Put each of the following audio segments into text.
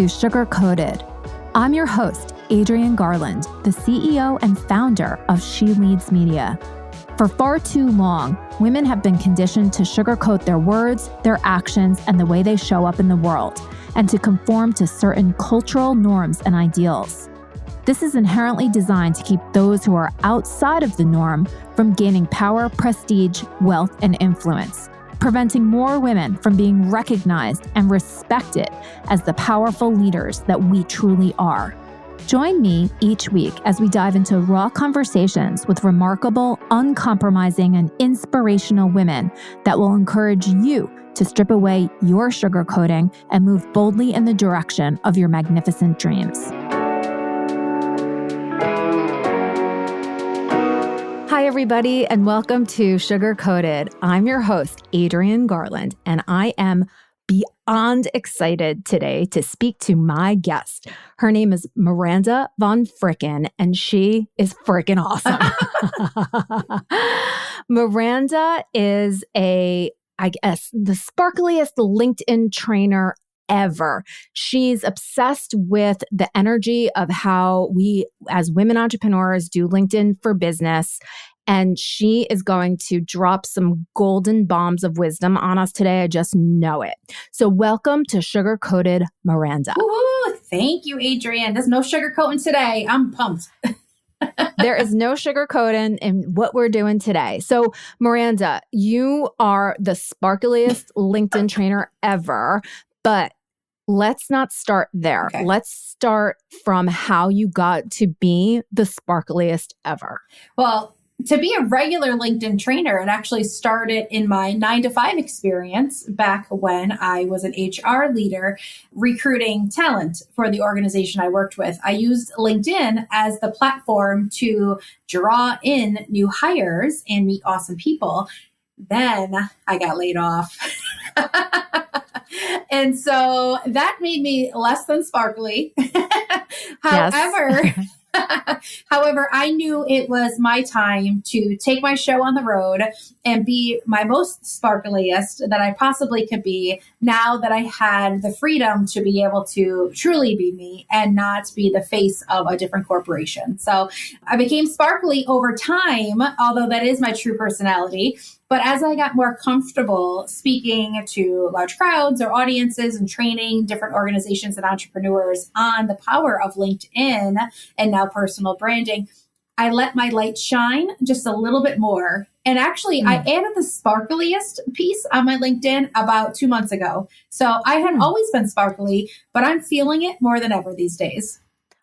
to Sugar Coated. I'm your host, Adrienne Garland, the CEO and founder of She Leads Media. For far too long, women have been conditioned to sugarcoat their words, their actions, and the way they show up in the world, and to conform to certain cultural norms and ideals. This is inherently designed to keep those who are outside of the norm from gaining power, prestige, wealth, and influence, preventing more women from being recognized and respected as the powerful leaders that we truly are. Join me each week as we dive into raw conversations with remarkable, uncompromising, and inspirational women that will encourage you to strip away your sugarcoating and move boldly in the direction of your magnificent dreams. Hi, everybody, and welcome to Sugar Coated. I'm your host, Adrienne Garland, and I am beyond excited today to speak to my guest. Her name is Miranda Vonfricken, and she is freaking awesome. Miranda is the sparkliest LinkedIn trainer ever. She's obsessed with the energy of how we, as women entrepreneurs, do LinkedIn for business. And she is going to drop some golden bombs of wisdom on us today. I just know it. So welcome to Sugar Coated, Miranda. Woo-hoo. Thank you, Adrienne. There's no sugarcoating today. I'm pumped. There is no sugarcoating in what we're doing today. So Miranda, you are the sparkliest LinkedIn trainer ever, but let's not start there. Okay. Let's start from how you got to be the sparkliest ever. Well, to be a regular LinkedIn trainer, it actually started in my 9-to-5 experience back when I was an HR leader recruiting talent for the organization I worked with. I used LinkedIn as the platform to draw in new hires and meet awesome people. Then I got laid off. And so that made me less than sparkly. However, I knew it was my time to take my show on the road and be my most sparkliest that I possibly could be now that I had the freedom to be able to truly be me and not be the face of a different corporation. So I became sparkly over time, although that is my true personality. But as I got more comfortable speaking to large crowds or audiences and training different organizations and entrepreneurs on the power of LinkedIn and now personal branding, I let my light shine just a little bit more. And actually, I added the sparkliest piece on my LinkedIn about 2 months ago. So I had always been sparkly, but I'm feeling it more than ever these days.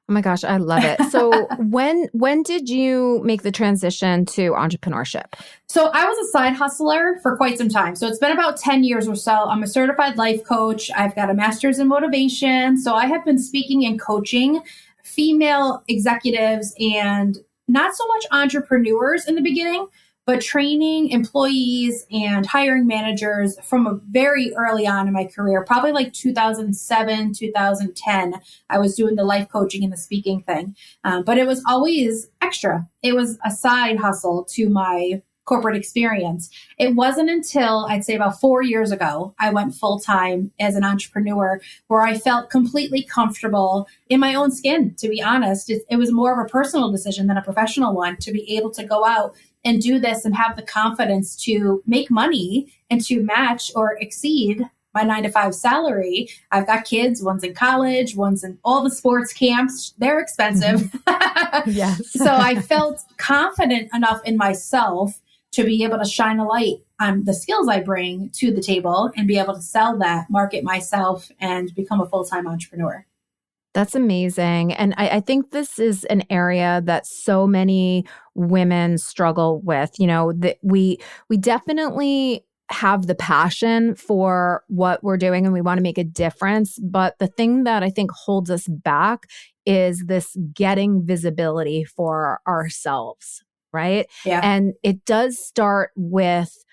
Oh my gosh, I love it. So when did you make the transition to entrepreneurship? So I was a side hustler for quite some time. So it's been about 10 years or so. I'm a certified life coach. I've got a master's in motivation. So I have been speaking and coaching female executives and not so much entrepreneurs in the beginning, but training employees and hiring managers from a very early on in my career, probably like 2007, 2010. I was doing the life coaching and the speaking thing, but it was always extra. It was a side hustle to my corporate experience. It wasn't until I'd say about 4 years ago, I went full time as an entrepreneur where I felt completely comfortable in my own skin, to be honest. It was more of a personal decision than a professional one to be able to go out and do this and have the confidence to make money and to match or exceed my 9-to-5 salary. I've got kids, one's in college, one's in all the sports camps. They're expensive. Yes. So I felt confident enough in myself to be able to shine a light on the skills I bring to the table and be able to sell that, market myself, and become a full-time entrepreneur. That's amazing. And I think this is an area that so many women struggle with. You know, that we definitely have the passion for what we're doing and we want to make a difference. But the thing that I think holds us back is this getting visibility for ourselves, right? Yeah. And it does start with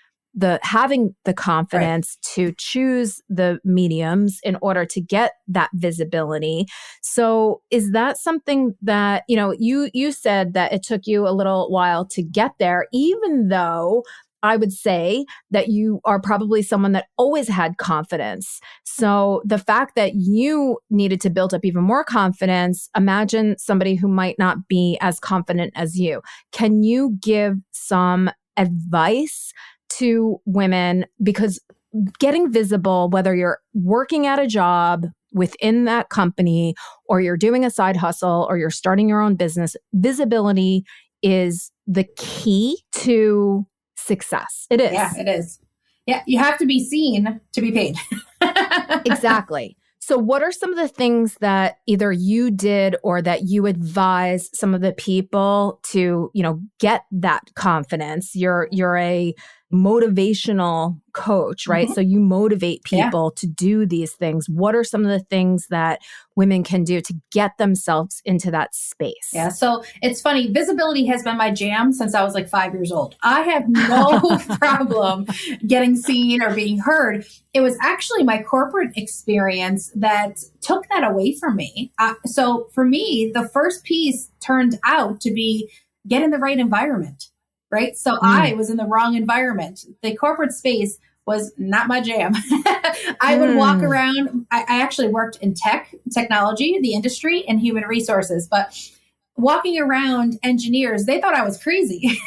having the confidence to choose the mediums in order to get that visibility. So is that something that, you know, you said that it took you a little while to get there, even though I would say that you are probably someone that always had confidence. So the fact that you needed to build up even more confidence, imagine somebody who might not be as confident as you. Can you give some advice to women? Because getting visible, whether you're working at a job within that company or you're doing a side hustle or you're starting your own business, visibility is the key to success. It is. Yeah, it is. Yeah, you have to be seen to be paid. Exactly. So what are some of the things that either you did or that you advise some of the people to, get that confidence? You're a motivational coach, right? So you motivate people to do these things. What are some of the things that women can do to get themselves into that space? Yeah. So it's funny. Visibility has been my jam since I was like 5 years old. I have no problem getting seen or being heard. It was actually my corporate experience that took that away from me. So for me, the first piece turned out to be get in the right environment. Right. So I was in the wrong environment. The corporate space was not my jam. I would walk around. I actually worked in technology, the industry, and human resources. But walking around engineers, they thought I was crazy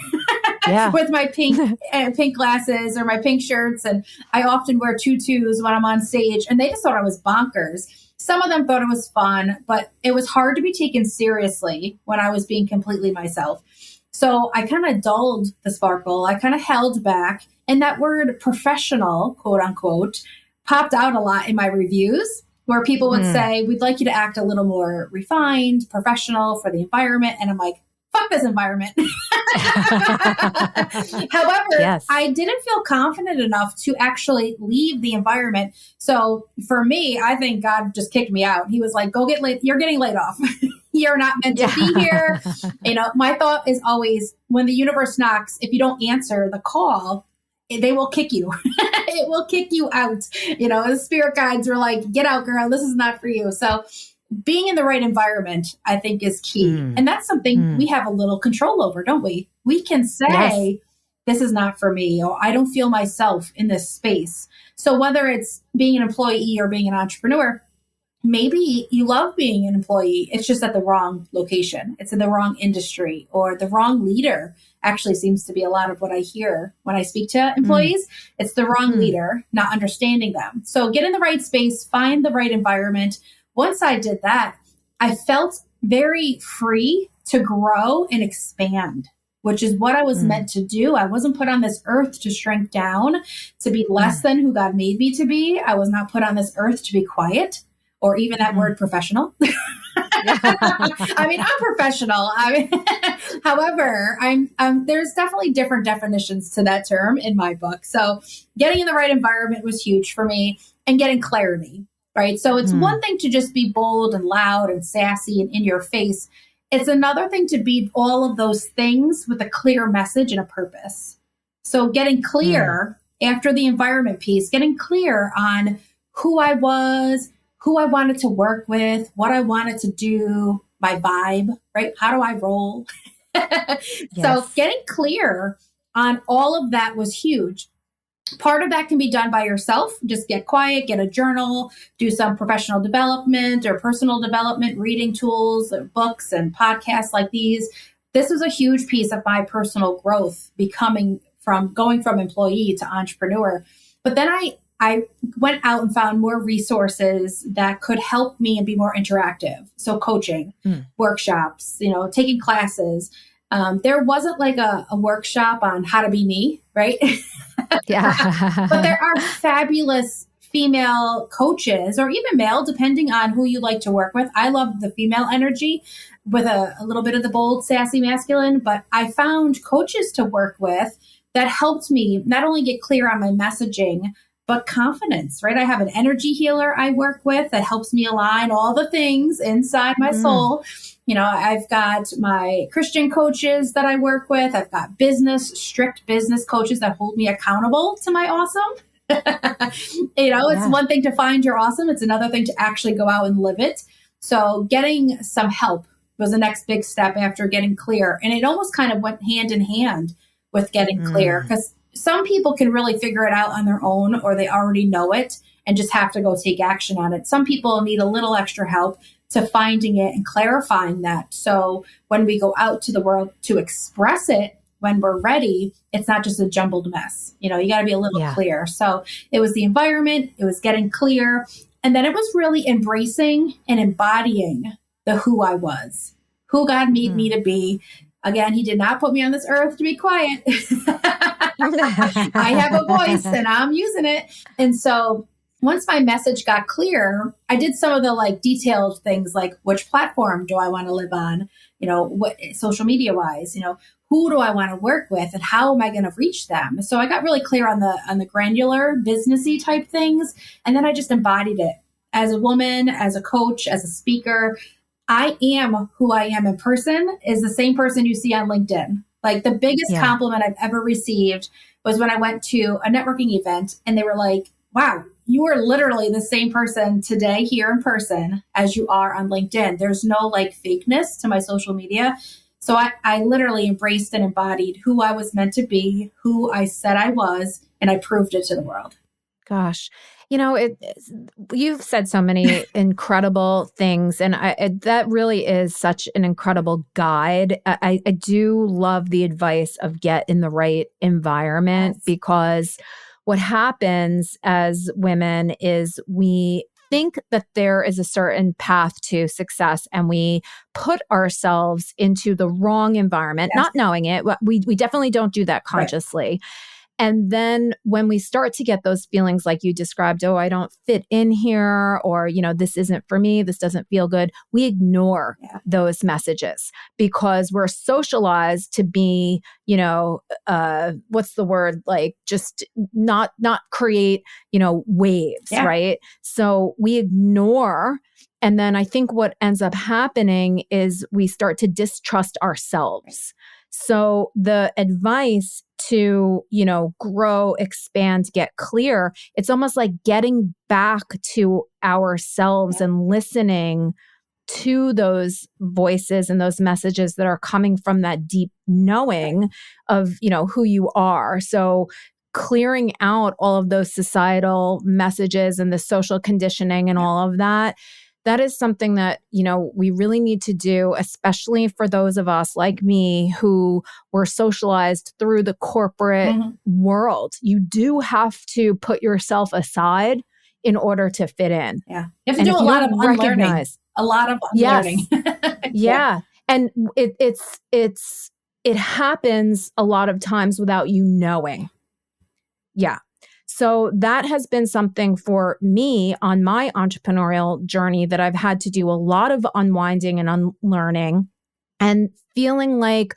with my pink glasses or my pink shirts. And I often wear tutus when I'm on stage. And they just thought I was bonkers. Some of them thought it was fun, but it was hard to be taken seriously when I was being completely myself. So I kind of dulled the sparkle. I kind of held back. And that word professional, quote unquote, popped out a lot in my reviews where people would say, we'd like you to act a little more refined, professional for the environment. And I'm like, fuck this environment. However, I didn't feel confident enough to actually leave the environment. So for me, I think God just kicked me out. He was like, go get laid. You're getting laid off. You're not meant to be here. My thought is always when the universe knocks, if you don't answer the call, they will kick you. It will kick you out. The spirit guides were like, get out, girl. This is not for you. So being in the right environment, I think, is key. And that's something we have a little control over, don't we? We can say, this is not for me, or I don't feel myself in this space. So whether it's being an employee or being an entrepreneur, maybe you love being an employee. It's just at the wrong location. It's in the wrong industry, or the wrong leader actually seems to be a lot of what I hear when I speak to employees. It's the wrong leader, not understanding them. So get in the right space, find the right environment. Once I did that, I felt very free to grow and expand, which is what I was meant to do. I wasn't put on this earth to shrink down, to be less than who God made me to be. I was not put on this earth to be quiet, or even that word professional. I mean, I'm professional. However, there's definitely different definitions to that term in my book. So getting in the right environment was huge for me, and getting clarity, right? So it's one thing to just be bold and loud and sassy and in your face. It's another thing to be all of those things with a clear message and a purpose. So getting clear after the environment piece, getting clear on who I was, who I wanted to work with, what I wanted to do, my vibe, right? How do I roll? So getting clear on all of that was huge. Part of that can be done by yourself. Just get quiet, get a journal, do some professional development or personal development, reading tools, books and podcasts like these. This was a huge piece of my personal growth, going from employee to entrepreneur. But then I went out and found more resources that could help me and be more interactive. So coaching, workshops, taking classes. There wasn't like a workshop on how to be me, right? But there are fabulous female coaches, or even male, depending on who you like to work with. I love the female energy with a little bit of the bold, sassy masculine, but I found coaches to work with that helped me not only get clear on my messaging, but confidence, right? I have an energy healer I work with that helps me align all the things inside my soul. I've got my Christian coaches that I work with. I've got strict business coaches that hold me accountable to my awesome. It's one thing to find your awesome. It's another thing to actually go out and live it. So getting some help was the next big step after getting clear. And it almost kind of went hand in hand with getting clear, because some people can really figure it out on their own, or they already know it and just have to go take action on it. Some people need a little extra help to finding it and clarifying that. So when we go out to the world to express it, when we're ready, it's not just a jumbled mess. You got to be a little clear. So it was the environment, it was getting clear. And then it was really embracing and embodying the who I was, who God made me to be. Again, he did not put me on this earth to be quiet. I have a voice and I'm using it. And so once my message got clear, I did some of the detailed things, like which platform do I want to live on? What social media wise, who do I want to work with and how am I going to reach them? So I got really clear on the granular businessy type things. And then I just embodied it as a woman, as a coach, as a speaker. I am who I am in person is the same person you see on LinkedIn. Like the biggest compliment I've ever received was when I went to a networking event and they were like, wow, you are literally the same person today here in person as you are on LinkedIn. There's no fakeness to my social media. So I literally embraced and embodied who I was meant to be, who I said I was, and I proved it to the world. Gosh, you've said so many incredible things, and that really is such an incredible guide. I do love the advice of get in the right environment, because what happens as women is we think that there is a certain path to success and we put ourselves into the wrong environment, not knowing it. We definitely don't do that consciously. Right. And then when we start to get those feelings like you described, oh, I don't fit in here, or, this isn't for me, this doesn't feel good, we ignore those messages because we're socialized to be, what's the word? Just not create, waves, right? So we ignore. And then I think what ends up happening is we start to distrust ourselves. So the advice to, grow, expand, get clear, it's almost like getting back to ourselves and listening to those voices and those messages that are coming from that deep knowing of, who you are. So clearing out all of those societal messages and the social conditioning and all of that. That is something that, we really need to do, especially for those of us like me who were socialized through the corporate world. You do have to put yourself aside in order to fit in. Yeah. You have to do a lot of unlearning. A lot of unlearning. Yes. And it happens a lot of times without you knowing. Yeah. So that has been something for me on my entrepreneurial journey that I've had to do a lot of unwinding and unlearning and feeling like,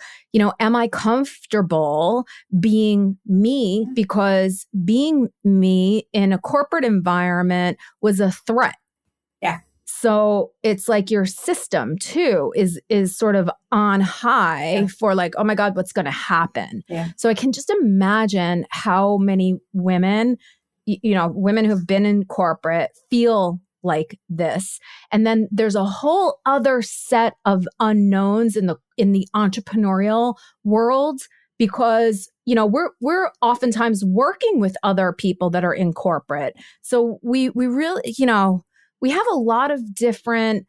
am I comfortable being me? Because being me in a corporate environment was a threat. Yeah. So it's like your system too is sort of on high for oh my God, what's going to happen? Yeah. So I can just imagine how many women, women who've been in corporate feel like this. And then there's a whole other set of unknowns in the entrepreneurial world, because we're oftentimes working with other people that are in corporate. So we really, we have a lot of different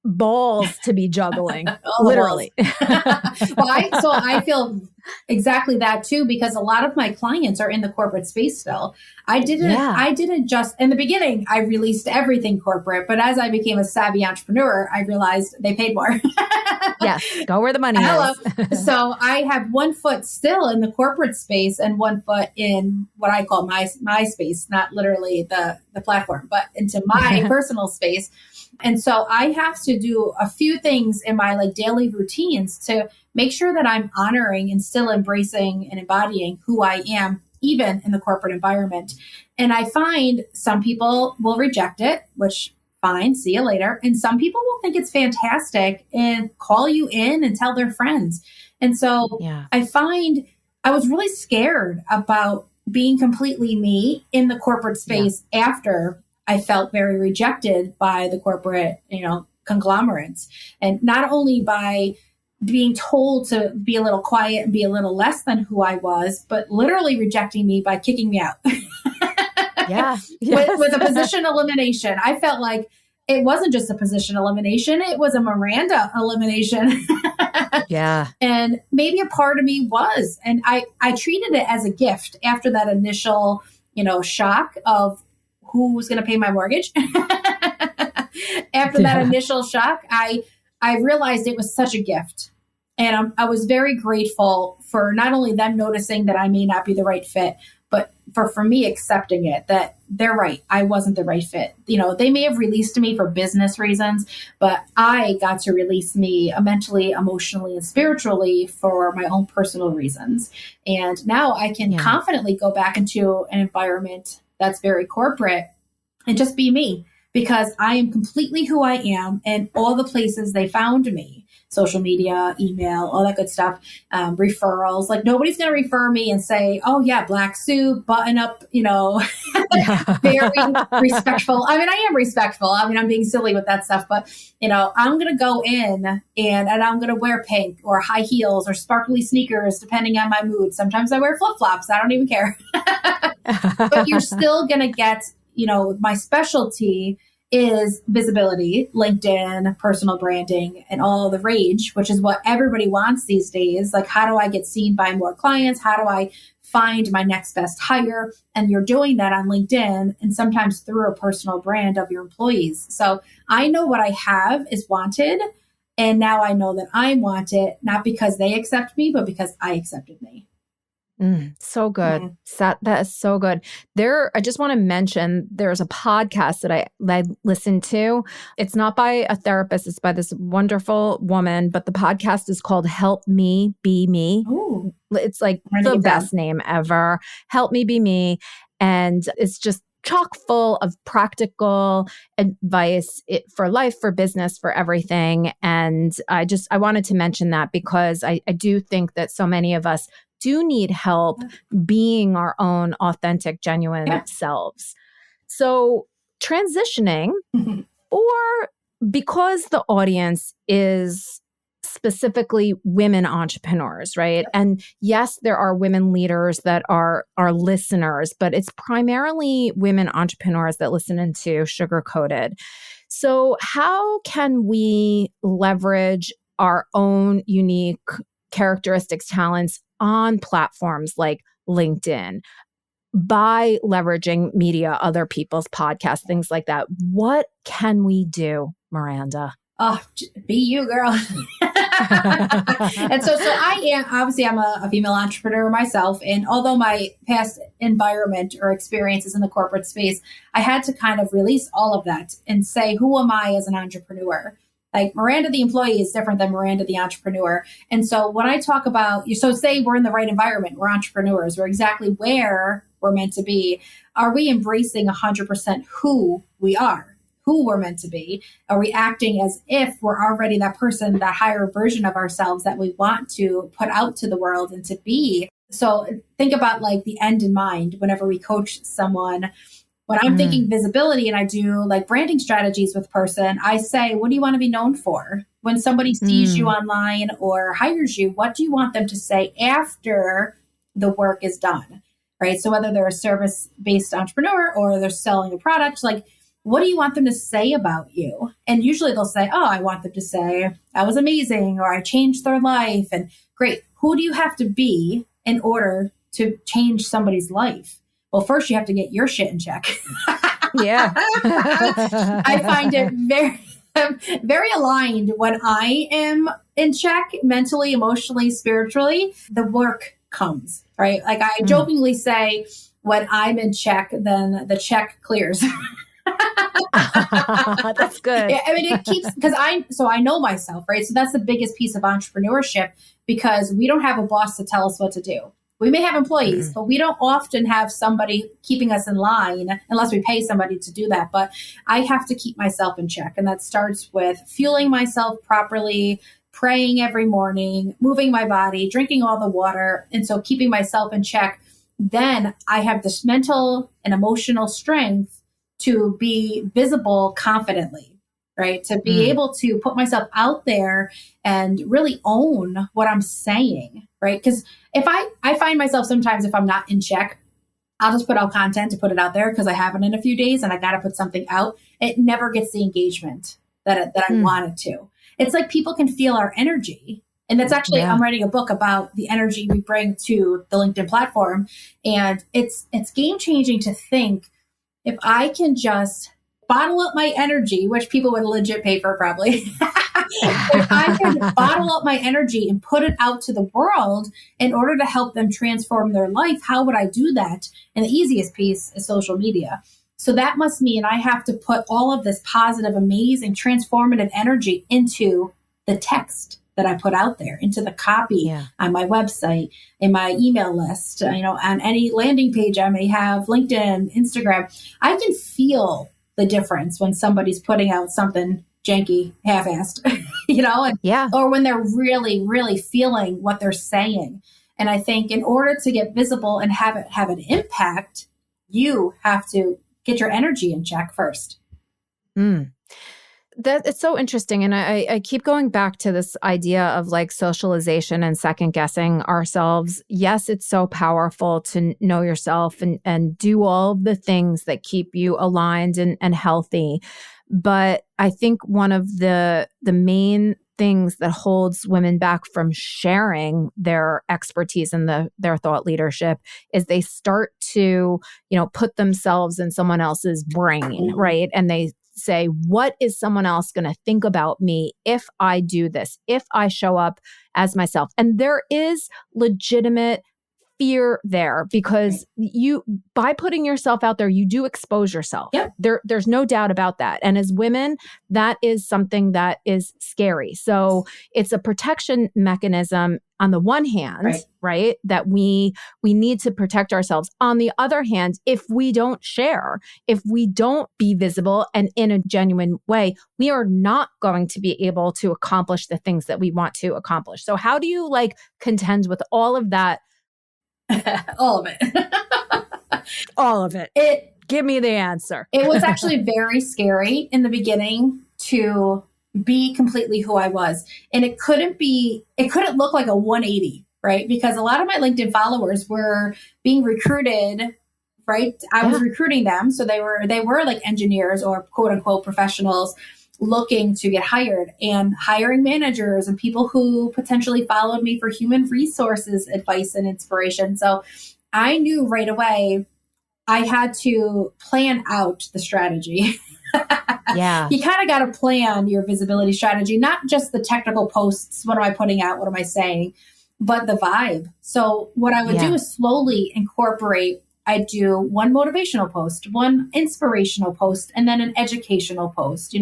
balls to be juggling, literally. So I feel exactly that too, because a lot of my clients are in the corporate space still. I didn't just, in the beginning, I released everything corporate, but as I became a savvy entrepreneur, I realized they paid more. Yes, go where the money is. So I have one foot still in the corporate space and one foot in what I call my space, not literally the platform, but into my personal space. And so I have to do a few things in my daily routines to make sure that I'm honoring and still embracing and embodying who I am, even in the corporate environment. And I find some people will reject it, which fine, see you later. And some people will think it's fantastic and call you in and tell their friends. And so I find I was really scared about being completely me in the corporate space after I felt very rejected by the corporate, conglomerates. And not only by being told to be a little quiet and be a little less than who I was, but literally rejecting me by kicking me out. Yeah. Yes. With a position elimination. I felt like it wasn't just a position elimination, it was a Miranda elimination. Yeah. And maybe a part of me was, and I treated it as a gift after that initial, shock of who was going to pay my mortgage. After that initial shock, I realized it was such a gift. And I was very grateful for not only them noticing that I may not be the right fit, but for me accepting it, that they're right. I wasn't the right fit. They may have released me for business reasons, but I got to release me mentally, emotionally, and spiritually for my own personal reasons. And now I can confidently go back into an environment that's very corporate and just be me, because I am completely who I am, and all the places they found me, social media, email, all that good stuff, referrals. Like, nobody's going to refer me and say, oh yeah, black suit, button up, very respectful. I mean, I am respectful. I mean, I'm being silly with that stuff, but I'm going to go in and I'm going to wear pink or high heels or sparkly sneakers, depending on my mood. Sometimes I wear flip-flops. I don't even care. But you're still going to get, my specialty is visibility, LinkedIn, personal branding, and all the rage, which is what everybody wants these days. Like, how do I get seen by more clients? How do I find my next best hire? And you're doing that on LinkedIn and sometimes through a personal brand of your employees. So I know what I have is wanted. And now I know that I want it, not because they accept me, but because I accepted me. So good. That is so good. I just want to mention, there's a podcast that I listened to. It's not by a therapist. It's by this wonderful woman, but the podcast is called Help Me Be Me. Ooh. It's like the best name ever. Help Me Be Me. And it's just chock full of practical advice for life, for business, for everything. And I wanted to mention that because I do think that so many of us do need help being our own authentic, genuine selves. So transitioning, or because the audience is specifically women entrepreneurs, right? And yes, there are women leaders that are our listeners, but it's primarily women entrepreneurs that listen into Sugar Coated. So how can we leverage our own unique characteristics, talents on platforms like LinkedIn by leveraging media, other people's podcasts, things like that? What can we do, Miranda? Oh, be you, girl. And so I'm a female entrepreneur myself. And although my past environment or experiences in the corporate space, I had to kind of release all of that and say, who am I as an entrepreneur? Like, Miranda, the employee, is different than Miranda, the entrepreneur. And so when I talk about, so say we're in the right environment, we're entrepreneurs, we're exactly where we're meant to be. Are we embracing 100% who we are, who we're meant to be? Are we acting as if we're already that person, that higher version of ourselves that we want to put out to the world and to be? So think about like the end in mind whenever we coach someone. When I'm thinking visibility and I do like branding strategies with a person, I say, what do you want to be known for? When somebody sees you online or hires you, what do you want them to say after the work is done? Right? So whether they're a service-based entrepreneur or they're selling a product, like, what do you want them to say about you? And usually they'll say, oh, I want them to say, that was amazing, or I changed their life. And great. Who do you have to be in order to change somebody's life? Well, first you have to get your shit in check. Yeah. I find it very, very aligned when I am in check mentally, emotionally, spiritually. The work comes, right? Like I jokingly say, when I'm in check, then the check clears. That's good. I mean, it keeps, because I know myself, right? So that's the biggest piece of entrepreneurship, because we don't have a boss to tell us what to do. We may have employees, but we don't often have somebody keeping us in line unless we pay somebody to do that. But I have to keep myself in check. And that starts with fueling myself properly, praying every morning, moving my body, drinking all the water. And so keeping myself in check, then I have this mental and emotional strength to be visible confidently, right? To be able to put myself out there and really own what I'm saying, right? Because if I find myself sometimes, if I'm not in check, I'll just put out content to put it out there because I haven't in a few days and I got to put something out. It never gets the engagement that I wanted to. It's like people can feel our energy. And that's actually, I'm writing a book about the energy we bring to the LinkedIn platform. And it's game changing to think if I can just bottle up my energy, which people would legit pay for probably. If I can bottle up my energy and put it out to the world in order to help them transform their life, how would I do that? And the easiest piece is social media. So that must mean I have to put all of this positive, amazing, transformative energy into the text that I put out there, into the copy on my website, in my email list, on any landing page I may have, LinkedIn, Instagram. I can feel the difference when somebody's putting out something janky, half-assed, or when they're really, really feeling what they're saying. And I think in order to get visible and have an impact, you have to get your energy in check first. That it's so interesting. And I keep going back to this idea of like socialization and second guessing ourselves. Yes, it's so powerful to know yourself and do all the things that keep you aligned and healthy. But I think one of the main things that holds women back from sharing their expertise and their thought leadership is they start to, put themselves in someone else's brain, right? And they say, what is someone else going to think about me if I do this, if I show up as myself? And there is legitimate fear there because by putting yourself out there, you do expose yourself. Yep. There's no doubt about that. And as women, that is something that is scary. So it's a protection mechanism on the one hand, right? That we need to protect ourselves. On the other hand, if we don't share, if we don't be visible and in a genuine way, we are not going to be able to accomplish the things that we want to accomplish. So how do you contend with all of that? All of it. All of it. Give me the answer. It was actually very scary in the beginning to be completely who I was. And it couldn't look like a 180, right? Because a lot of my LinkedIn followers were being recruited, right? I was recruiting them. So they were like engineers or quote unquote professionals looking to get hired, and hiring managers and people who potentially followed me for human resources advice and inspiration. So I knew right away I had to plan out the strategy. You kind of got to plan your visibility strategy, not just the technical posts. What am I putting out? What am I saying? But the vibe. So what I would do is slowly incorporate. I do one motivational post, one inspirational post, and then an educational post.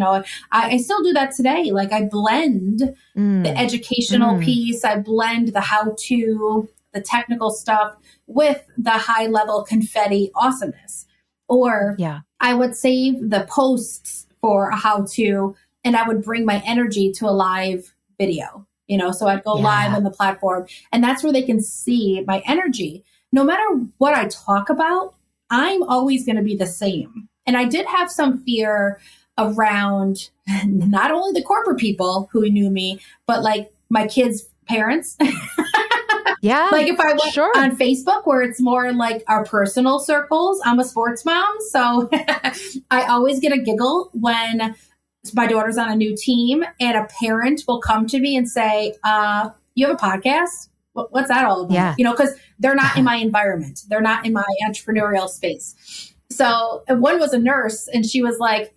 I still do that today. I blend the educational piece. I blend the how-to, the technical stuff with the high-level confetti awesomeness. Or I would save the posts for a how-to, and I would bring my energy to a live video. So I'd go live on the platform, and that's where they can see my energy. No matter what I talk about, I'm always going to be the same. And I did have some fear around not only the corporate people who knew me, but my kids' parents. If I went on Facebook where it's more like our personal circles, I'm a sports mom. So I always get a giggle when my daughter's on a new team and a parent will come to me and say, you have a podcast? What's that all about? Because they're not in my environment. They're not in my entrepreneurial space. So one was a nurse and she was like,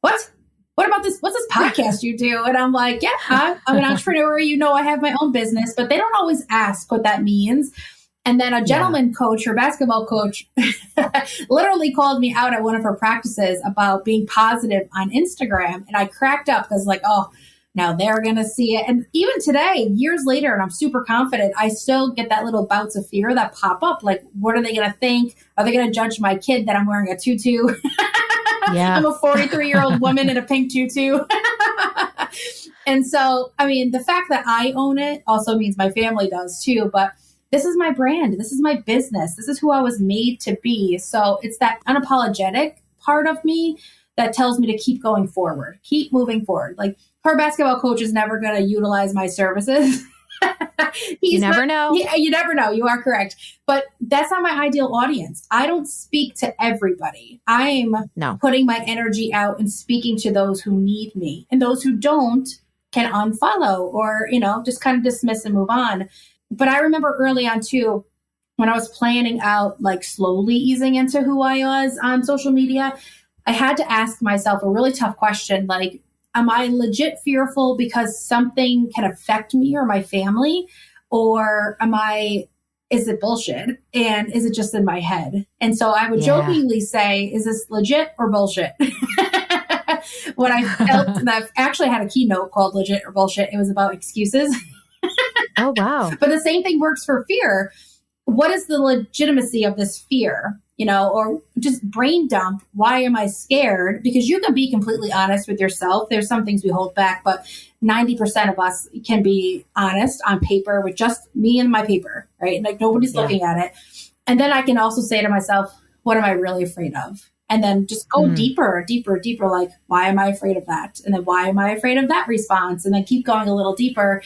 what about this? What's this podcast you do? And I'm like, I'm an entrepreneur. I have my own business, but they don't always ask what that means. And then a gentleman coach, her basketball coach, literally called me out at one of her practices about being positive on Instagram. And I cracked up because now they're going to see it. And even today, years later, and I'm super confident, I still get that little bouts of fear that pop up. What are they going to think? Are they going to judge my kid that I'm wearing a tutu? I'm a 43-year-old woman in a pink tutu. And so, the fact that I own it also means my family does too. But this is my brand. This is my business. This is who I was made to be. So it's that unapologetic part of me that tells me to keep going forward, keep moving forward. Like her basketball coach is never going to utilize my services. You never know. You never know. You are correct. But that's not my ideal audience. I don't speak to everybody. I'm putting my energy out and speaking to those who need me. And those who don't can unfollow or, just kind of dismiss and move on. But I remember early on too, when I was planning out, like slowly easing into who I was on social media, I had to ask myself a really tough question. Like, am I legit fearful because something can affect me or my family? Or is it bullshit? And is it just in my head? And so I would jokingly say, is this legit or bullshit? When I felt that, I actually had a keynote called Legit or Bullshit. It was about excuses. Oh, wow. But the same thing works for fear. What is the legitimacy of this fear? Or just brain dump. Why am I scared? Because you can be completely honest with yourself. There's some things we hold back, but 90% of us can be honest on paper with just me and my paper, right? Like nobody's looking at it. And then I can also say to myself, what am I really afraid of? And then just go deeper. Like, why am I afraid of that? And then why am I afraid of that response? And then keep going a little deeper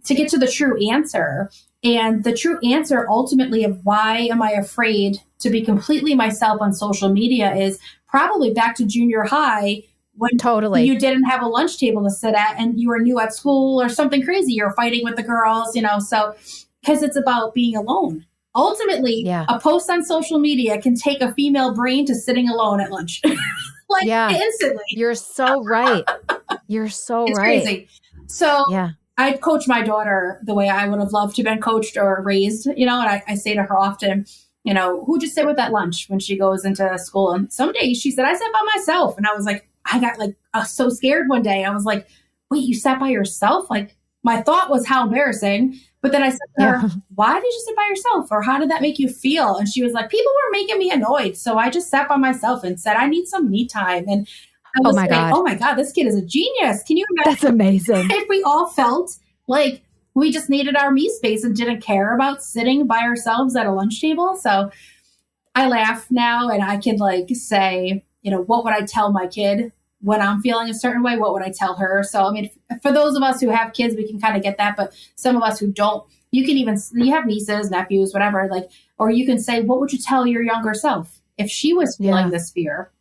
to get to the true answer. And the true answer ultimately of why am I afraid to be completely myself on social media is probably back to junior high when you didn't have a lunch table to sit at and you were new at school or something crazy. You're fighting with the girls, so because it's about being alone. Ultimately, a post on social media can take a female brain to sitting alone at lunch. Instantly. You're so right. It's crazy. So I'd coach my daughter the way I would have loved to have been coached or raised, and I say to her often, who'd you sit with at lunch when she goes into school? And some days she said, I sat by myself. And I was like, I got so scared one day. I was like, wait, you sat by yourself? Like my thought was how embarrassing. But then I said to her, why did you sit by yourself? Or how did that make you feel? And she was like, people were making me annoyed. So I just sat by myself and said, I need some me time. And I was oh my God, this kid is a genius. Can you imagine? That's amazing. If we all felt like we just needed our me space and didn't care about sitting by ourselves at a lunch table. So I laugh now and I can say, what would I tell my kid when I'm feeling a certain way? What would I tell her? So, I mean, for those of us who have kids, we can kind of get that. But some of us who don't, you have nieces, nephews, whatever, or you can say, what would you tell your younger self if she was feeling this fear?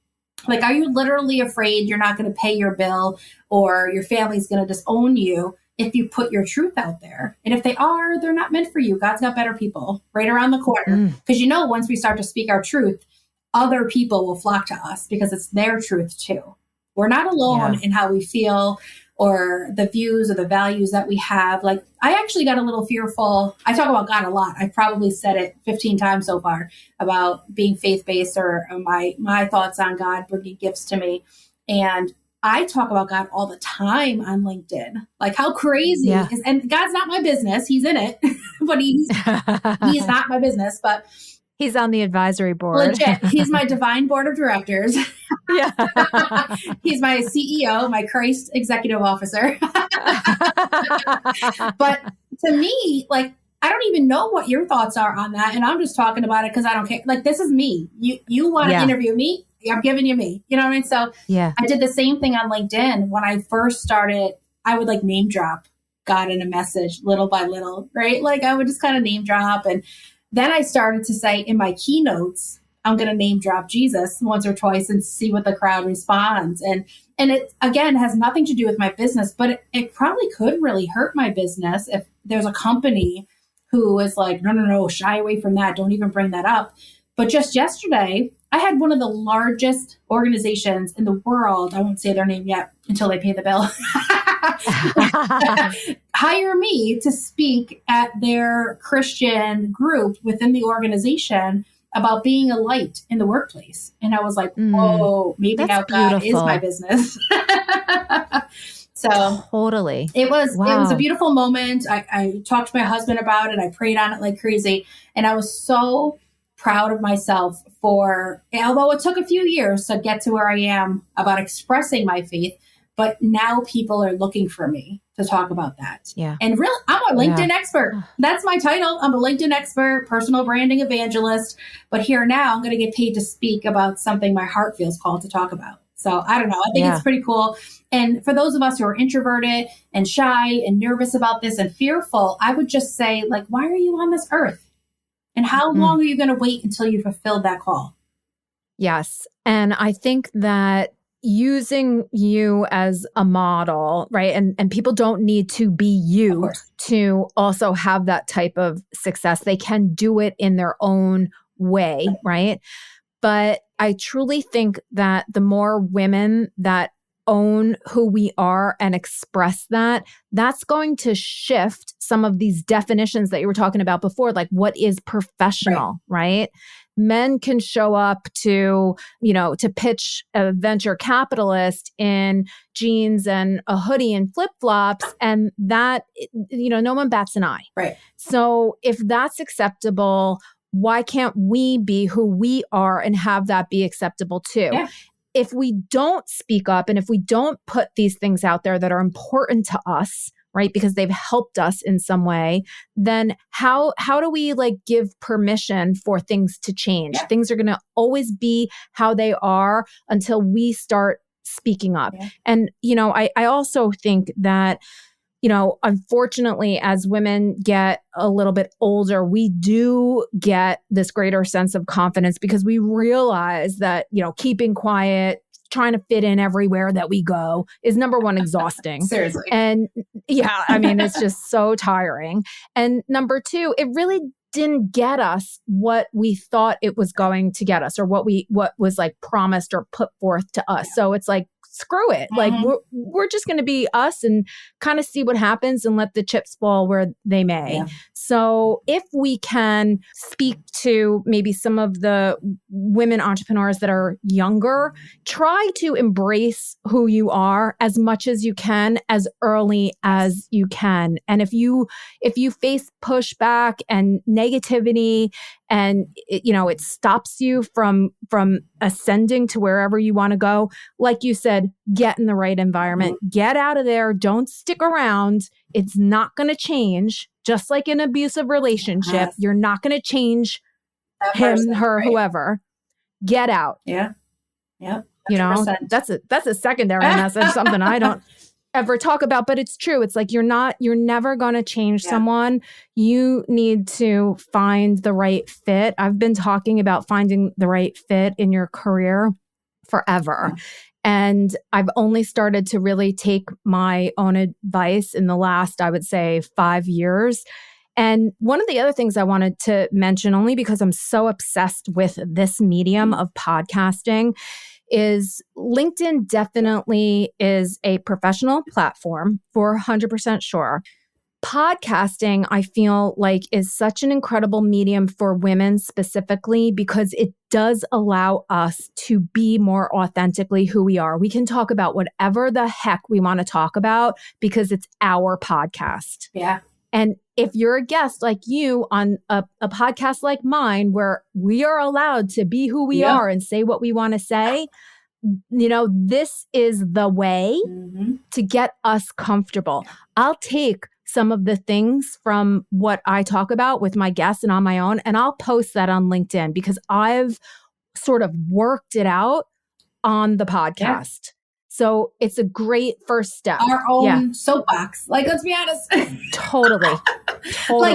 Like, are you literally afraid you're not going to pay your bill or your family's going to disown you if you put your truth out there? And if they are, they're not meant for you. God's got better people right around the corner. Because once we start to speak our truth, other people will flock to us because it's their truth too. We're not alone in how we feel or the views or the values that we have. Like, I actually got a little fearful. I talk about God a lot. I've probably said it 15 times so far about being faith-based or my thoughts on God bringing gifts to me. And I talk about God all the time on LinkedIn. Like, how crazy is, and God's not my business. He's in it, but he's not my business, but he's on the advisory board. Legit. He's my divine board of directors. He's my CEO, my Christ executive officer. But to me, I don't even know what your thoughts are on that. And I'm just talking about it because I don't care. Like, this is me. You want to interview me? I'm giving you me. You know what I mean? So I did the same thing on LinkedIn. When I first started, I would name drop God in a message little by little, right? I would just kind of name drop. And then I started to say in my keynotes, I'm going to name drop Jesus once or twice and see what the crowd responds. And it, again, has nothing to do with my business, but it probably could really hurt my business if there's a company who is like, no, shy away from that. Don't even bring that up. But just yesterday, I had one of the largest organizations in the world, I won't say their name yet until they pay the bill, hire me to speak at their Christian group within the organization about being a light in the workplace. And I was like, whoa, maybe now God is my business. So totally. It was a beautiful moment. I talked to my husband about it. I prayed on it like crazy. And I was so proud of myself although it took a few years to get to where I am about expressing my faith, but now people are looking for me to talk about that. Yeah. And really, I'm a LinkedIn expert. That's my title. I'm a LinkedIn expert, personal branding evangelist. But here now, I'm going to get paid to speak about something my heart feels called to talk about. So I don't know. I think it's pretty cool. And for those of us who are introverted and shy and nervous about this and fearful, I would just say, like, why are you on this earth? And how long are you going to wait until you fulfill that call? Yes. And I think that using you as a model, right? And people don't need to be you to also have that type of success. They can do it in their own way, right? But I truly think that the more women that own who we are and express that, that's going to shift some of these definitions that you were talking about before, like what is professional, right? Men can show up to, to pitch a venture capitalist in jeans and a hoodie and flip-flops, and that, no one bats an eye. Right. So if that's acceptable, why can't we be who we are and have that be acceptable too? Yeah. If we don't speak up and if we don't put these things out there that are important to us, right, because they've helped us in some way, then how do we give permission for things to change? Yeah. Things are going to always be how they are until we start speaking up. Yeah. And, I also think that, unfortunately, as women get a little bit older, we do get this greater sense of confidence because we realize that, keeping quiet, trying to fit in everywhere that we go is number one, exhausting. Seriously. And it's just so tiring. And number two, it really didn't get us what we thought it was going to get us or what was promised or put forth to us. So it's screw it. We're just going to be us and kind of see what happens and let the chips fall where they may. Yeah. So if we can speak to maybe some of the women entrepreneurs that are younger, try to embrace who you are as much as you can, as early as you can. And if you face pushback and negativity and it stops you from ascending to wherever you want to go, like you said, get in the right environment, get out of there, don't stick around. It's not going to change. Just like an abusive relationship, you're not going to change that him, person, her, right? Whoever. Get out. Yeah. Yeah. 100%. That's a secondary message, something I don't ever talk about, but it's true. It's you're never going to change someone. You need to find the right fit. I've been talking about finding the right fit in your career forever. Yeah. And I've only started to really take my own advice in the last, I would say, 5 years. And one of the other things I wanted to mention, only because I'm so obsessed with this medium of podcasting, is LinkedIn definitely is a professional platform for 100% sure. Podcasting, I feel like, is such an incredible medium for women specifically because it does allow us to be more authentically who we are. We can talk about whatever the heck we want to talk about because it's our podcast. Yeah. And if you're a guest like you on a podcast like mine, where we are allowed to be who we are and say what we want to say, this is the way to get us comfortable. I'll take some of the things from what I talk about with my guests and on my own, and I'll post that on LinkedIn because I've sort of worked it out on the podcast. Yeah. So it's a great first step. Our own soapbox. Let's be honest. Totally.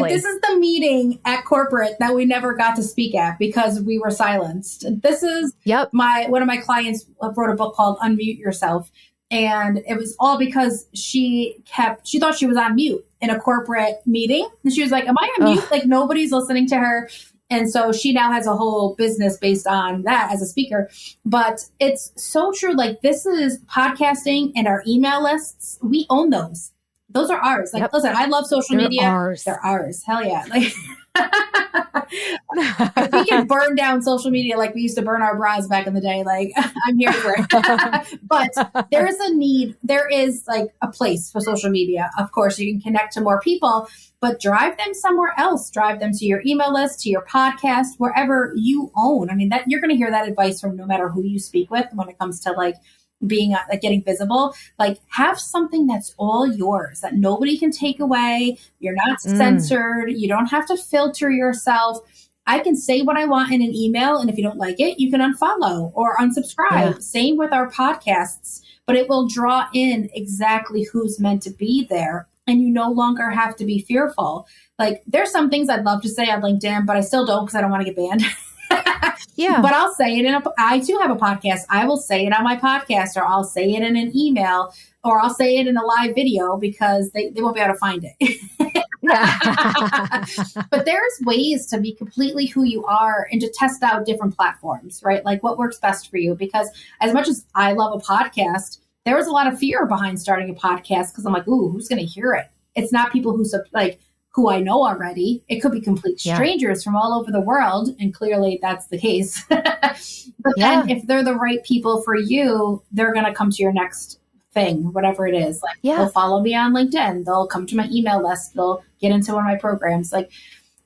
This is the meeting at corporate that we never got to speak at because we were silenced. This is one of my clients wrote a book called Unmute Yourself. And it was all because she thought she was on mute in a corporate meeting. And she was like, am I on mute? Nobody's listening to her. And so she now has a whole business based on that as a speaker. But it's so true. This is podcasting and our email lists. We own those. Those are ours. Listen, I love social media. Ours. They're ours. Hell yeah. If we can burn down social media like we used to burn our bras back in the day, I'm here for it. But there is a need. There is a place for social media. Of course, you can connect to more people, but drive them somewhere else. Drive them to your email list, to your podcast, wherever you own. I mean, that you're going to hear that advice from no matter who you speak with when it comes to being getting visible. Have something that's all yours that nobody can take away. You're not censored. You don't have to filter yourself. I can say what I want in an email, and if you don't like it, you can unfollow or unsubscribe. Same with our podcasts, but it will draw in exactly who's meant to be there. And you no longer have to be fearful. Like, there's some things I'd love to say on LinkedIn, but I still don't because I don't want to get banned. But I'll say it I too have a podcast. I will say it on my podcast, or I'll say it in an email, or I'll say it in a live video because they won't be able to find it. But there's ways to be completely who you are and to test out different platforms, right? Like what works best for you. Because as much as I love a podcast, there was a lot of fear behind starting a podcast because I'm like, ooh, who's going to hear it? It's not people who I know already. It could be complete strangers from all over the world. And clearly that's the case. But then if they're the right people for you, they're going to come to your next thing, whatever it is. Like they'll follow me on LinkedIn. They'll come to my email list. They'll get into one of my programs. Like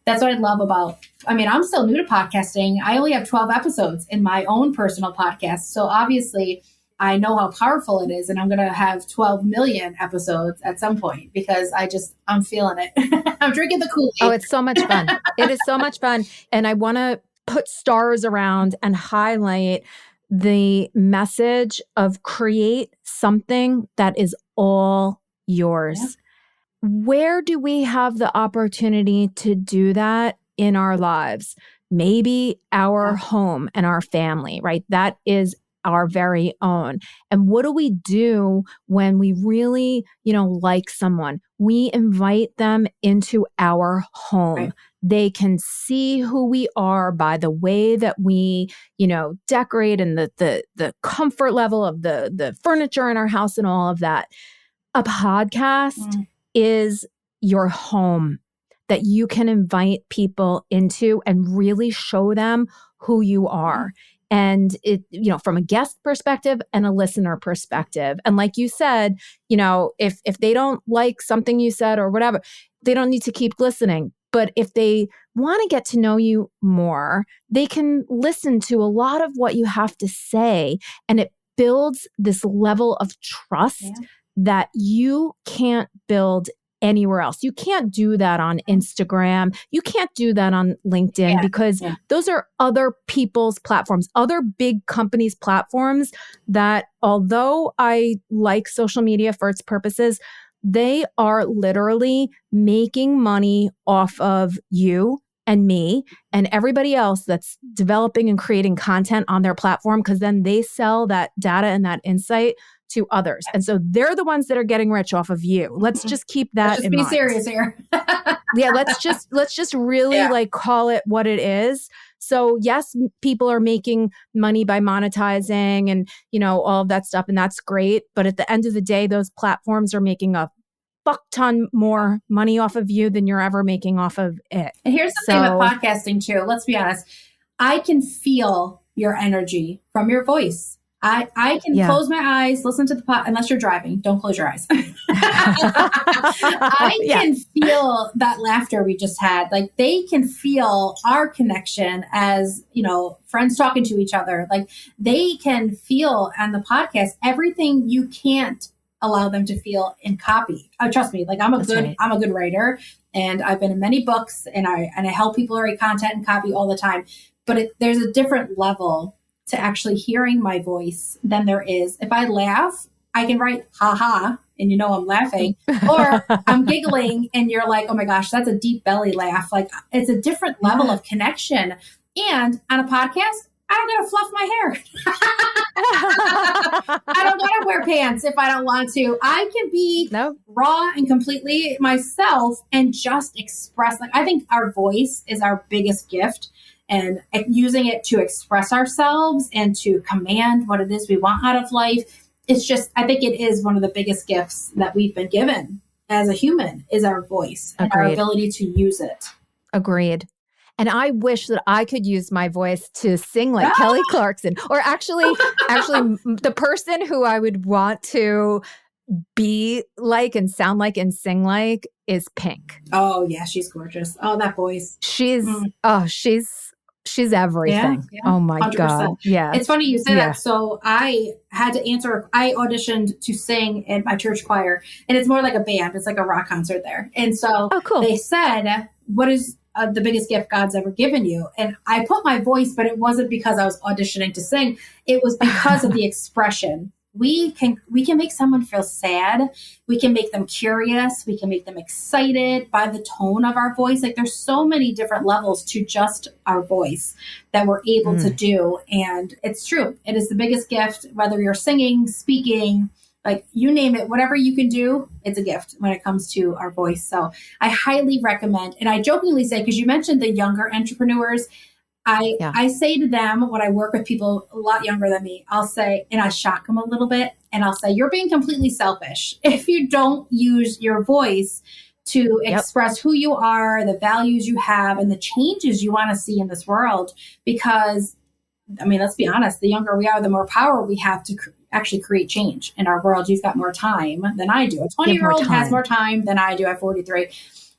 that's what I love about, I'm still new to podcasting. I only have 12 episodes in my own personal podcast. So obviously I know how powerful it is, and I'm going to have 12 million episodes at some point because I'm feeling it. I'm drinking the Kool-Aid. Oh, it's so much fun. It is so much fun. And I want to put stars around and highlight the message of create something that is all yours. Yeah. Where do we have the opportunity to do that in our lives? Maybe our home and our family, right? That is our very own. And what do we do when we really, like someone? We invite them into our home. Right. They can see who we are by the way that we, decorate and the comfort level of the furniture in our house and all of that. A podcast is your home that you can invite people into and really show them who you are. And it, from a guest perspective and a listener perspective. And like you said, if they don't like something you said or whatever, they don't need to keep listening. But if they want to get to know you more, they can listen to a lot of what you have to say. And it builds this level of trust that you can't build anywhere else. You can't do that on Instagram. You can't do that on LinkedIn because those are other people's platforms, other big companies' platforms that, although I like social media for its purposes, they are literally making money off of you and me and everybody else that's developing and creating content on their platform, because then they sell that data and that insight to others. And so they're the ones that are getting rich off of you. Let's just keep that in mind. Let's just be serious here. Let's just really call it what it is. So yes, people are making money by monetizing and, all of that stuff. And that's great. But at the end of the day, those platforms are making a fuck ton more money off of you than you're ever making off of it. And here's the thing with podcasting too. Let's be honest. I can feel your energy from your voice. I can close my eyes, listen to the unless you're driving, don't close your eyes. I can feel that laughter we just had. Like they can feel our connection as, friends talking to each other. Like they can feel on the podcast everything you can't allow them to feel in copy. Trust me, like I'm a good writer, and I've been in many books, and I help people write content and copy all the time. But there's a different level to actually hearing my voice than there is. If I laugh, I can write, ha ha, and I'm laughing, or I'm giggling and you're like, oh my gosh, that's a deep belly laugh. Like it's a different level of connection. And on a podcast, I don't got to fluff my hair. I don't got to wear pants if I don't want to. I can be raw and completely myself and just express. Like I think our voice is our biggest gift. And using it to express ourselves and to command what it is we want out of life. It's just, I think it is one of the biggest gifts that we've been given as a human is our voice and our ability to use it. Agreed. And I wish that I could use my voice to sing like Kelly Clarkson, or actually the person who I would want to be like and sound like and sing like is Pink. Oh yeah, she's gorgeous. Oh, that voice. She's everything. Yeah. Oh my 100%. God. Yeah. It's funny you say that. So I had to I auditioned to sing in my church choir, and it's more like a band. It's like a rock concert there. And so they said, what is the biggest gift God's ever given you. And I put my voice, but it wasn't because I was auditioning to sing. It was because of the expression. We can make someone feel sad. We can make them curious. We can make them excited by the tone of our voice. Like there's so many different levels to just our voice that we're able to do. And it's true. It is the biggest gift, whether you're singing, speaking, like you name it, whatever you can do, it's a gift when it comes to our voice. So I highly recommend, and I jokingly say, because you mentioned the younger entrepreneurs, I say to them when I work with people a lot younger than me, I'll say, and I shock them a little bit, and I'll say, you're being completely selfish if you don't use your voice to express who you are, the values you have, and the changes you want to see in this world. Because, I mean, let's be honest, the younger we are, the more power we have to actually create change in our world. You've got more time than I do. A 20-year-old has more time than I do at 43.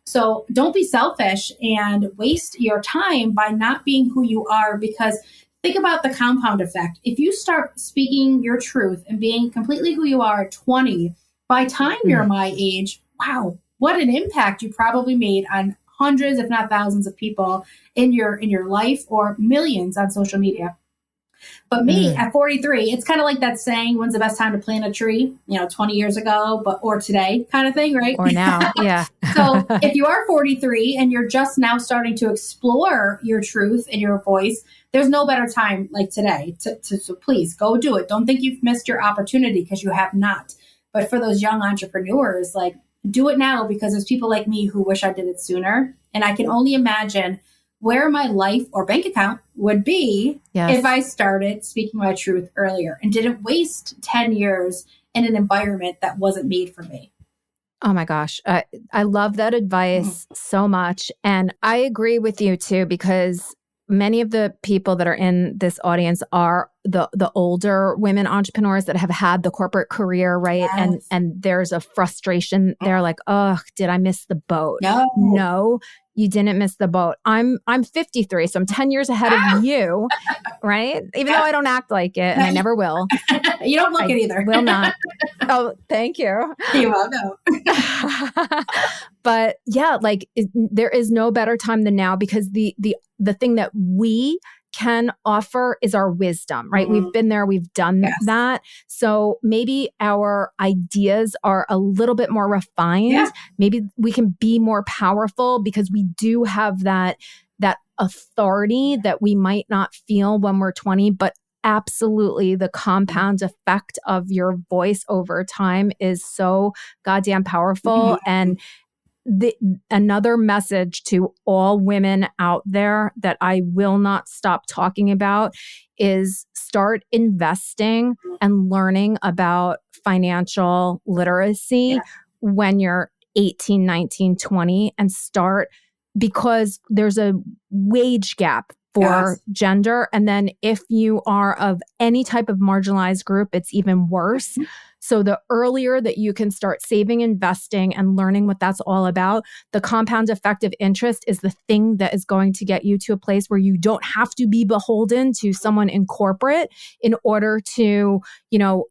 So don't be selfish and waste your time by not being who you are, because think about the compound effect. If you start speaking your truth and being completely who you are at 20, by time you're my age, wow, what an impact you probably made on hundreds, if not thousands of people in your life, or millions on social media. But me at 43, it's kind of like that saying, when's the best time to plant a tree? 20 years ago, or today kind of thing, right? Or now, yeah. So if you are 43 and you're just now starting to explore your truth and your voice, there's no better time like today so please go do it. Don't think you've missed your opportunity, because you have not. But for those young entrepreneurs, like, do it now, because there's people like me who wish I did it sooner. And I can only imagine where my life or bank account would be if I started speaking my truth earlier and didn't waste 10 years in an environment that wasn't made for me. Oh my gosh. I love that advice so much. And I agree with you too, because many of the people that are in this audience are the older women entrepreneurs that have had the corporate career, right? Yes. And there's a frustration. They're like, oh, did I miss the boat? No, you didn't miss the boat. I'm 53, so I'm 10 years ahead of you, right? Even though I don't act like it, and I never will. You don't look it either. Will not. Oh, thank you. You're welcome. But yeah, there is no better time than now, because the thing that we can offer is our wisdom, right? We've been there, we've done that. So maybe our ideas are a little bit more refined. Yeah. Maybe we can be more powerful because we do have that authority that we might not feel when we're 20, but absolutely the compound effect of your voice over time is so goddamn powerful. And another message to all women out there that I will not stop talking about is start investing and learning about financial literacy when you're 18, 19, 20, and start, because there's a wage gap for gender. And then if you are of any type of marginalized group, it's even worse. So the earlier that you can start saving, investing, and learning what that's all about, the compound effect of interest is the thing that is going to get you to a place where you don't have to be beholden to someone in corporate in order to,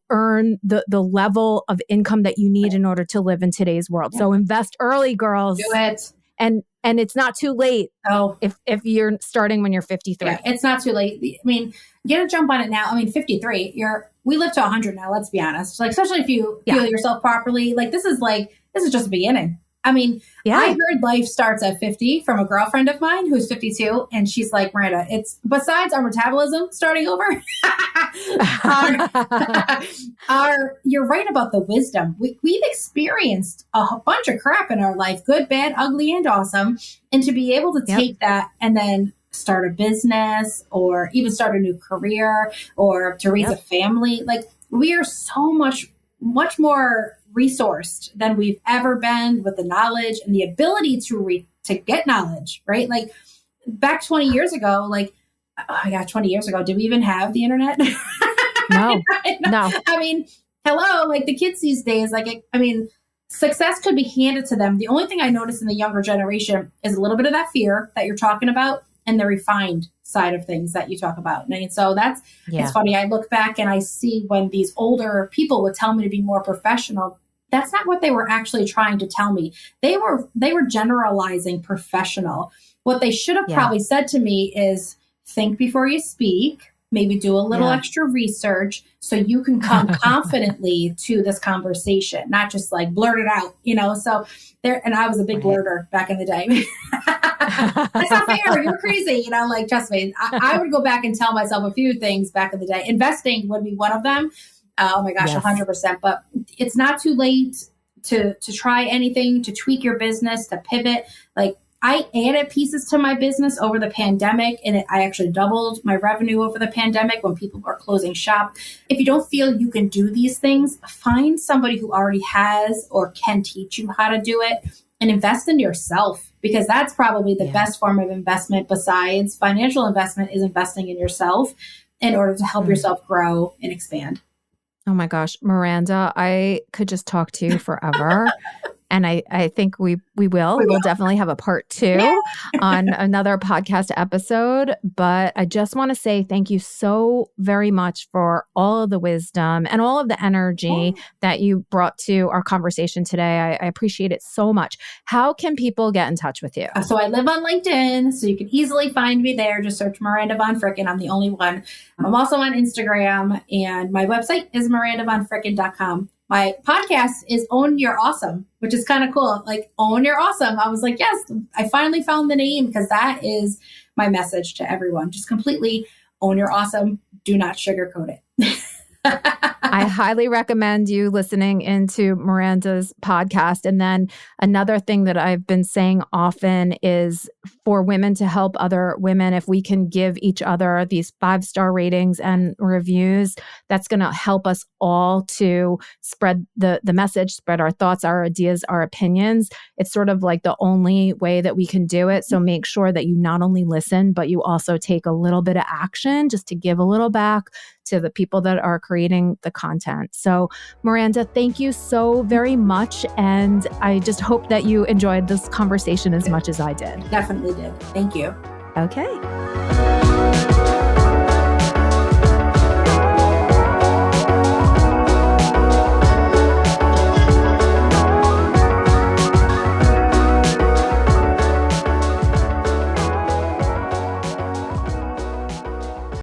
earn the level of income that you need in order to live in today's world. So invest early, girls. Do it. And it's not too late if you're starting when you're 53. Yeah, it's not too late. I mean, get a jump on it now. I mean, 53, we live to 100 now, let's be honest. Like, especially if you feel yourself properly, this is just the beginning. I mean, I heard life starts at 50 from a girlfriend of mine who's 52. And she's like, Miranda, it's besides our metabolism starting over, you're right about the wisdom. We've experienced a bunch of crap in our life, good, bad, ugly, and awesome. And to be able to take that and then start a business or even start a new career or to raise a family, we are so much more resourced than we've ever been, with the knowledge and the ability to get knowledge, right? Like back 20 years ago, 20 years ago, did we even have the internet? No, no. I mean, hello, the kids these days, success could be handed to them. The only thing I notice in the younger generation is a little bit of that fear that you're talking about and the refined side of things that you talk about. And so it's funny. I look back and I see when these older people would tell me to be more professional, that's not what they were actually trying to tell me. They were generalizing professional. What they should have probably said to me is think before you speak, maybe do a little extra research so you can come confidently to this conversation, not just like blurt it out, So there, and I was a big blurter back in the day. That's not fair. You're crazy. Trust me. I would go back and tell myself a few things back in the day. Investing would be one of them. Oh my gosh, 100%. But it's not too late to try anything, to tweak your business, to pivot. I added pieces to my business over the pandemic, and I actually doubled my revenue over the pandemic when people were closing shop. If you don't feel you can do these things, find somebody who already has or can teach you how to do it, and invest in yourself, because that's probably the best form of investment besides financial investment, is investing in yourself in order to help yourself grow and expand. Oh my gosh, Miranda, I could just talk to you forever. And I think we will. We'll definitely have a part 2 on another podcast episode. But I just want to say thank you so very much for all of the wisdom and all of the energy that you brought to our conversation today. I appreciate it so much. How can people get in touch with you? So I live on LinkedIn, so you can easily find me there. Just search Miranda Vonfricken. I'm the only one. I'm also on Instagram, and my website is mirandavonfricken.com. My podcast is Own Your Awesome, which is kind of cool. Own Your Awesome. I was like, yes, I finally found the name, because that is my message to everyone. Just completely own your awesome. Do not sugarcoat it. I highly recommend you listening into Miranda's podcast. And then another thing that I've been saying often is for women to help other women, if we can give each other these 5-star ratings and reviews, that's going to help us all to spread the message, spread our thoughts, our ideas, our opinions. It's sort of like the only way that we can do it. So make sure that you not only listen, but you also take a little bit of action just to give a little back to the people that are creating the content. So Miranda, thank you so very much. And I just hope that you enjoyed this conversation as much as I did. Definitely did. Thank you. Okay.